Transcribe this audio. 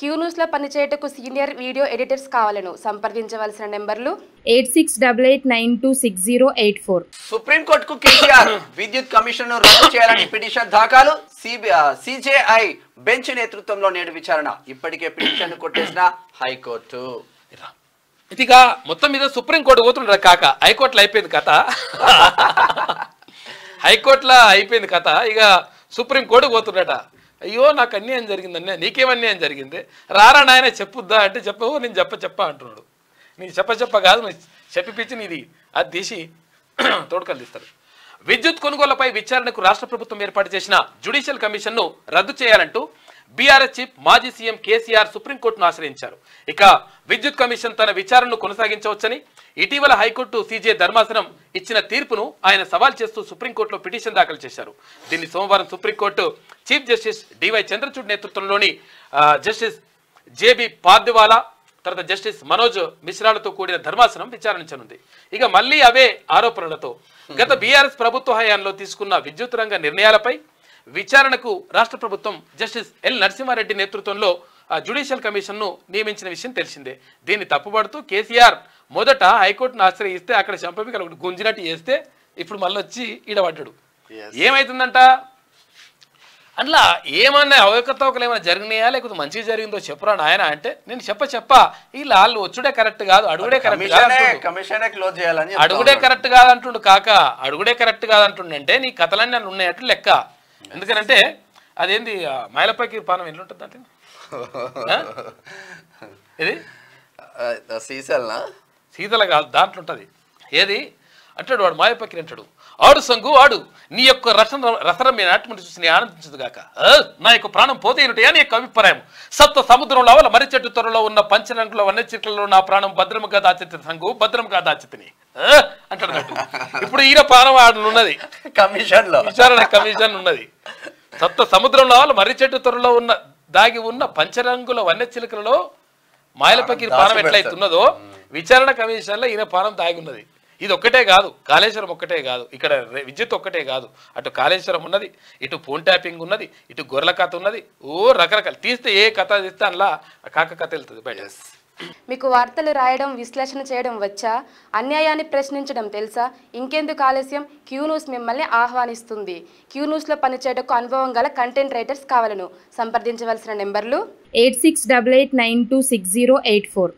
Q news లో పనిచేయటకు senior video editors కావాలను సంప్రదించవలసిన నెంబర్లు 8688926084. సుప్రీంకోర్టుకు కేసీఆర్ విద్యుత్ కమిషన్ రద్దు చేయాలని పిటిషన్ దాఖలు. సిజేఐ బెంచ్ నేతృత్వంలో నేడు విచారణ. ఇప్పటికే పిటిషన్ కొట్టేసిన హైకోర్టు. ఇదిగా మొత్తం మీద సుప్రీంకోర్టు పోతుండ్రు కాక హైకోర్టులో అయిపోయింది కథ. హైకోర్టులో అయిపోయింది కథ, ఇక సుప్రీంకోర్టు పోతుండట. అయ్యో నాకు అన్యాయం జరిగిందన్న, నీకేం అన్యాయం జరిగింది, రారా నాయన చెప్పుద్దా అంటే చెప్పవు, నేను చెప్ప అంటున్నాడు. నీకు చెప్ప కాదు, నువ్వు చెప్పిపించి నీది అది తీసి తోడుకలు తీస్తారు. విద్యుత్ కొనుగోళ్లపై విచారణకు రాష్ట్ర ప్రభుత్వం ఏర్పాటు చేసిన జ్యుడిషియల్ కమిషన్ను రద్దు చేయాలంటూ బీఆర్ఎస్ చీఫ్ మాజీ సీఎం కేసీఆర్ సుప్రీంకోర్టును ఆశ్రయించారు. ఇక విద్యుత్ కమిషన్ తన విచారణను కొనసాగించవచ్చని ఇటీవల హైకోర్టు సీజే ధర్మాసనం ఇచ్చిన తీర్పును ఆయన సవాల్ చేస్తూ సుప్రీంకోర్టులో పిటిషన్ దాఖలు చేశారు. దీన్ని సోమవారం supreme court chief justice D Y Chandrachud నేతృత్వంలోని జస్టిస్ జేబీ పార్దివాలా తర్వాత జస్టిస్ మనోజ్ మిశ్రాలతో కూడిన ధర్మాసనం విచారించనుంది. ఇక మళ్ళీ అవే ఆరోపణలతో గత బీఆర్ఎస్ ప్రభుత్వ హయాంలో తీసుకున్న విద్యుత్ రంగ నిర్ణయాలపై విచారణకు రాష్ట్ర ప్రభుత్వం జస్టిస్ ఎల్ నరసింహారెడ్డి నేతృత్వంలో జ్యుడిషియల్ కమిషన్ను నియమించిన విషయం తెలిసిందే. దీన్ని తప్పుపడుతూ కేసీఆర్ మొదట హైకోర్టును ఆశ్రయిస్తే అక్కడ చంపమికలు ఒకటి గుంజినట్టు చేస్తే ఇప్పుడు మళ్ళీ వచ్చి ఈడబడ్డాడు. ఏమైతుందంట, అట్లా ఏమన్నా అవకతవకలు ఏమైనా జరిగినాయా లేకపోతే మంచిగా జరిగిందో చెప్పురా నాయన అంటే, నేను చెప్ప వీళ్ళు వాళ్ళు వచ్చుడే కరెక్ట్ కాదు, అడుగుడే కరెక్ట్ కాదు, అడుగుడే కరెక్ట్ కాదంటుండు కాక, అడుగుడే కరెక్ట్ కాదంటుండే అంటే నీ కథలన్నీ నన్ను ఉన్నాయట్లు లెక్క. ఎందుకనంటే అదేంది మైలపైకి పానం ఎట్లుంటుంది అంటే ఇది సీతల కాదు దాంట్లో ఉంటుంది. ఏది అంటాడు వాడు మాయపక్కి అంటాడు, ఆడు సంగు ఆడు నీ యొక్క రసరం మీ నాట్యముంటి చూసి నీ ఆనందించదు కాక నా యొక్క ప్రాణం పోతే ఏమిటయా నీ యొక్క అభిప్రాయం. సప్త సముద్రంలో వల్ల మర్రి చెట్టు త్వరలో ఉన్న పంచరంగుల వన్య చిట్లలో నా ప్రాణం భద్రముగా దాచితి సంగు భద్రముగా దాచితిని అంటాడు. ఇప్పుడు ఈయన ప్రాణం ఆడున్నది కమిషన్ లో, విచారణ కమిషన్ ఉన్నది. సప్త సముద్రంలో వల్ల మర్రి చెట్టు త్వరలో ఉన్న దాగి ఉన్న పంచరంగుల వన్య చిలుకలలో మాయలపక్కి పానం ఎట్లయితున్నదో విచారణ కమిషన్ లో ఈయన పానం దాగి ఉన్నది. ఇది ఒక్కటే కాదు, కాళేశ్వరం ఒక్కటే కాదు, ఇక్కడ విద్యుత్ ఒక్కటే కాదు, అటు కాళేశ్వరం ఉన్నది, ఇటు ఫోన్ ట్యాపింగ్ ఉన్నది, ఇటు గొర్రెల కథ ఉన్నది, ఓ రకరకాల తీస్తే ఏ కథ తీస్తే అందులో కాక కథ వెళ్తుంది బయట. మీకు వార్తలు రాయడం విశ్లేషణ చేయడం వచ్చా? అన్యాయాన్ని ప్రశ్నించడం తెలుసా? ఇంకెందుకు ఆలస్యం? క్యూ న్యూస్ మిమ్మల్ని ఆహ్వానిస్తుంది. క్యూ న్యూస్లో పనిచేయటకు అనుభవం గల కంటెంట్ రైటర్స్ కావాలను సంప్రదించవలసిన నెంబర్లు 8688926084.